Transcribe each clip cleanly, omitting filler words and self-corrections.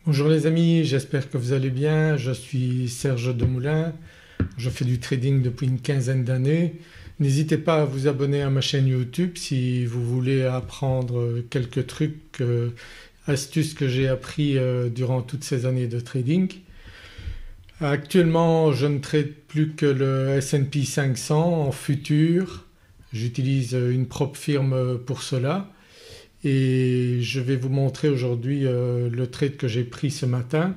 Bonjour les amis, j'espère que vous allez bien. Je suis Serge Demoulin, je fais du trading depuis une quinzaine d'années. N'hésitez pas à vous abonner à ma chaîne YouTube si vous voulez apprendre quelques trucs, astuces que j'ai appris durant toutes ces années de trading. Actuellement je ne trade plus que le S&P 500 en futur, j'utilise une propre firme pour cela. Et je vais vous montrer aujourd'hui le trade que j'ai pris ce matin.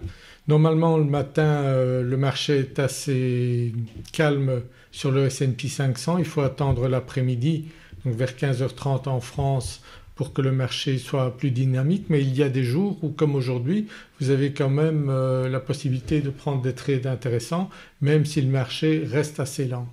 Normalement le matin le marché est assez calme sur le S&P 500, il faut attendre l'après-midi donc vers 15h30 en France pour que le marché soit plus dynamique, mais il y a des jours où comme aujourd'hui vous avez quand même la possibilité de prendre des trades intéressants même si le marché reste assez lent.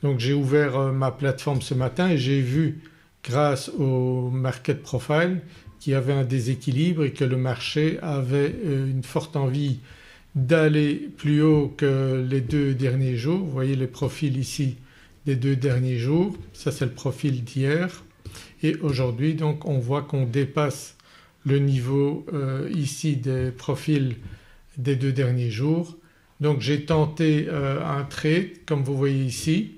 Donc j'ai ouvert ma plateforme ce matin et j'ai vu grâce au market profile qu'il y avait un déséquilibre et que le marché avait une forte envie d'aller plus haut que les deux derniers jours. Vous voyez les profils ici des deux derniers jours, ça c'est le profil d'hier et aujourd'hui donc on voit qu'on dépasse le niveau ici des profils des deux derniers jours. Donc j'ai tenté un trade comme vous voyez ici.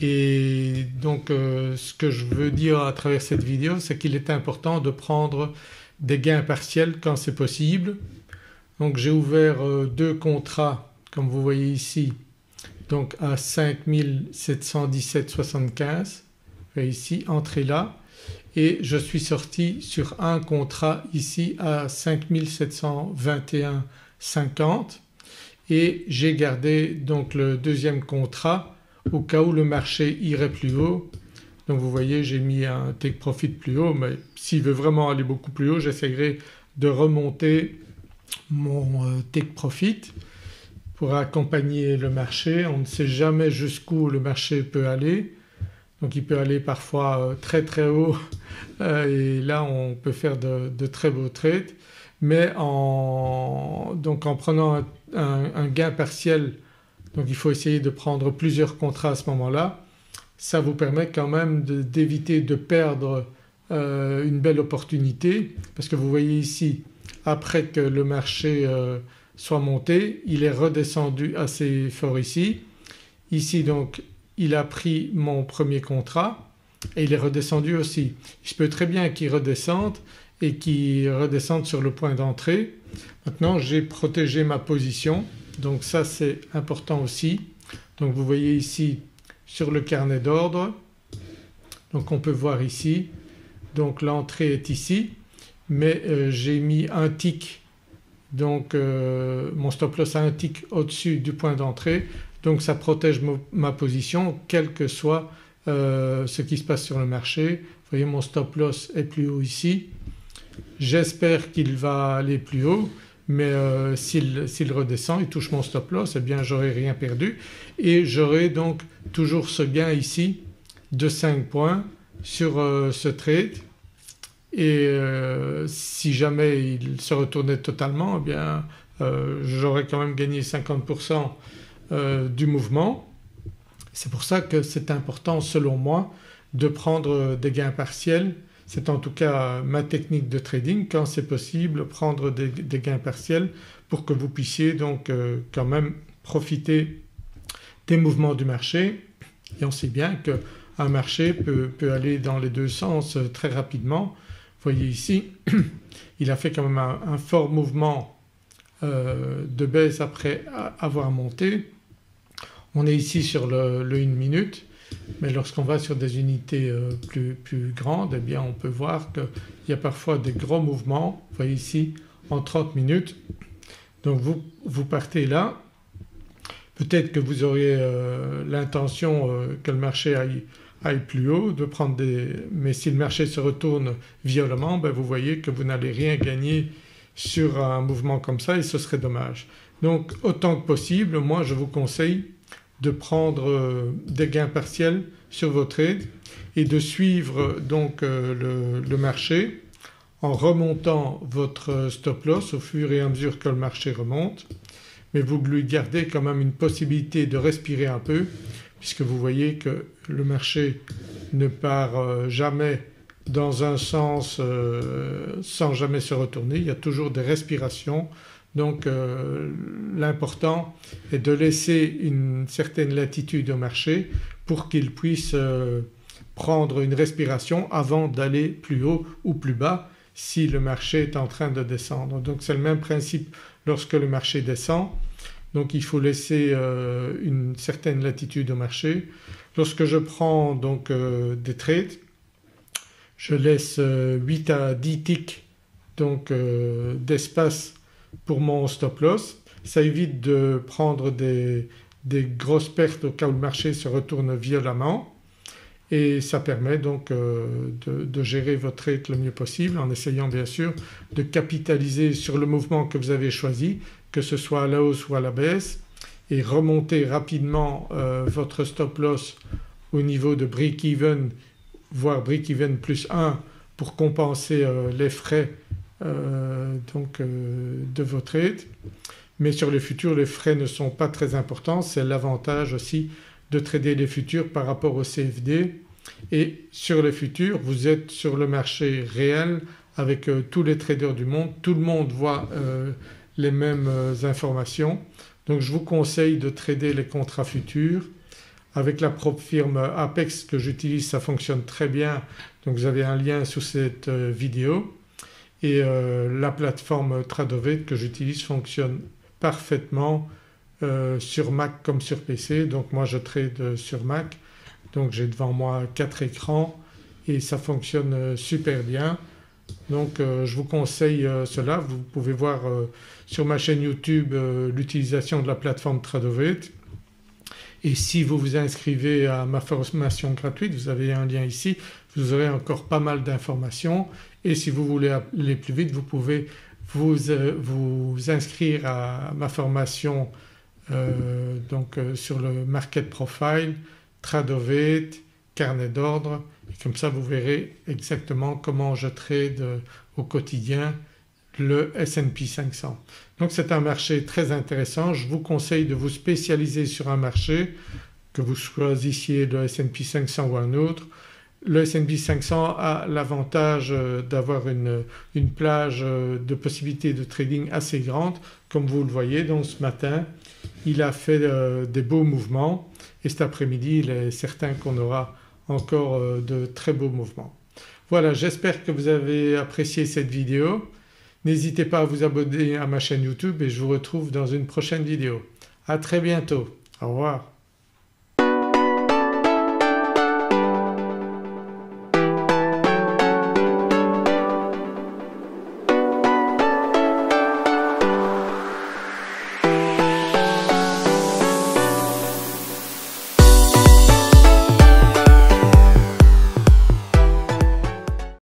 Et donc ce que je veux dire à travers cette vidéo c'est qu'il est important de prendre des gains partiels quand c'est possible. Donc j'ai ouvert deux contrats comme vous voyez ici donc à 5717,75, ici entrée là, et je suis sorti sur un contrat ici à 5721,50 et j'ai gardé donc le deuxième contrat au cas où le marché irait plus haut. Donc vous voyez j'ai mis un take profit plus haut, mais s'il veut vraiment aller beaucoup plus haut j'essaierai de remonter mon take profit pour accompagner le marché. On ne sait jamais jusqu'où le marché peut aller, donc il peut aller parfois très très haut et là on peut faire de très beaux trades, mais donc en prenant un gain partiel, donc il faut essayer de prendre plusieurs contrats à ce moment-là. Ça vous permet quand même d'éviter de perdre une belle opportunité parce que vous voyez ici après que le marché soit monté il est redescendu assez fort ici. Ici donc il a pris mon premier contrat et il est redescendu aussi. Il se peut très bien qu'il redescende et qu'il redescende sur le point d'entrée. Maintenant j'ai protégé ma position, donc ça c'est important aussi. Donc vous voyez ici sur le carnet d'ordre, donc on peut voir ici, donc l'entrée est ici mais j'ai mis un tick, donc mon stop loss a un tick au-dessus du point d'entrée, donc ça protège ma position quel que soit ce qui se passe sur le marché. Vous voyez mon stop loss est plus haut ici, j'espère qu'il va aller plus haut mais s'il redescend, il touche mon stop loss, eh bien j'aurai rien perdu et j'aurai donc toujours ce gain ici de 5 points sur ce trade. Et si jamais il se retournait totalement, eh bien j'aurais quand même gagné 50% du mouvement. C'est pour ça que c'est important selon moi de prendre des gains partiels. C'est en tout cas ma technique de trading, quand c'est possible prendre des gains partiels pour que vous puissiez donc quand même profiter des mouvements du marché. Et on sait bien qu'un marché peut aller dans les deux sens très rapidement. Vous voyez ici il a fait quand même un fort mouvement de baisse après avoir monté. On est ici sur le 1 minute, mais lorsqu'on va sur des unités plus grandes, eh bien on peut voir qu'il y a parfois des gros mouvements. Vous voyez ici en 30 minutes. Donc vous partez là, peut-être que vous auriez l'intention que le marché aille plus haut, de prendre mais si le marché se retourne violemment, ben vous voyez que vous n'allez rien gagner sur un mouvement comme ça et ce serait dommage. Donc autant que possible moi je vous conseille de prendre des gains partiels sur vos trades et de suivre donc le marché en remontant votre stop loss au fur et à mesure que le marché remonte, mais vous lui gardez quand même une possibilité de respirer un peu, puisque vous voyez que le marché ne part jamais dans un sens sans jamais se retourner, il y a toujours des respirations. Donc l'important est de laisser une certaine latitude au marché pour qu'il puisse prendre une respiration avant d'aller plus haut ou plus bas si le marché est en train de descendre. Donc c'est le même principe lorsque le marché descend. Donc il faut laisser une certaine latitude au marché. Lorsque je prends donc des trades, je laisse 8 à 10 ticks donc d'espace pour mon stop loss. Ça évite de prendre des grosses pertes au cas où le marché se retourne violemment et ça permet donc de gérer votre trade le mieux possible en essayant bien sûr de capitaliser sur le mouvement que vous avez choisi, que ce soit à la hausse ou à la baisse, et remonter rapidement votre stop loss au niveau de break-even, voire break-even plus 1 pour compenser les frais de vos trades. Mais sur les futurs les frais ne sont pas très importants, c'est l'avantage aussi de trader les futurs par rapport au CFD. Et sur les futurs vous êtes sur le marché réel avec tous les traders du monde, tout le monde voit les mêmes informations. Donc je vous conseille de trader les contrats futurs. Avec la propre firme Apex que j'utilise, ça fonctionne très bien, donc vous avez un lien sous cette vidéo. Et la plateforme Tradeovate que j'utilise fonctionne parfaitement sur Mac comme sur PC. Donc moi je trade sur Mac, donc j'ai devant moi 4 écrans et ça fonctionne super bien. Donc je vous conseille cela. Vous pouvez voir sur ma chaîne YouTube l'utilisation de la plateforme Tradeovate. Et si vous vous inscrivez à ma formation gratuite, vous avez un lien ici, vous aurez encore pas mal d'informations. Et si vous voulez aller plus vite, vous pouvez vous inscrire à ma formation sur le Market Profile, Tradeovate, carnet d'ordre, et comme ça vous verrez exactement comment je trade au quotidien le S&P 500. Donc c'est un marché très intéressant. Je vous conseille de vous spécialiser sur un marché, que vous choisissiez le S&P 500 ou un autre. Le S&P 500 a l'avantage d'avoir une plage de possibilités de trading assez grande, comme vous le voyez. Donc ce matin il a fait des beaux mouvements et cet après-midi il est certain qu'on aura encore de très beaux mouvements. Voilà, j'espère que vous avez apprécié cette vidéo. N'hésitez pas à vous abonner à ma chaîne YouTube et je vous retrouve dans une prochaine vidéo. À très bientôt. Au revoir.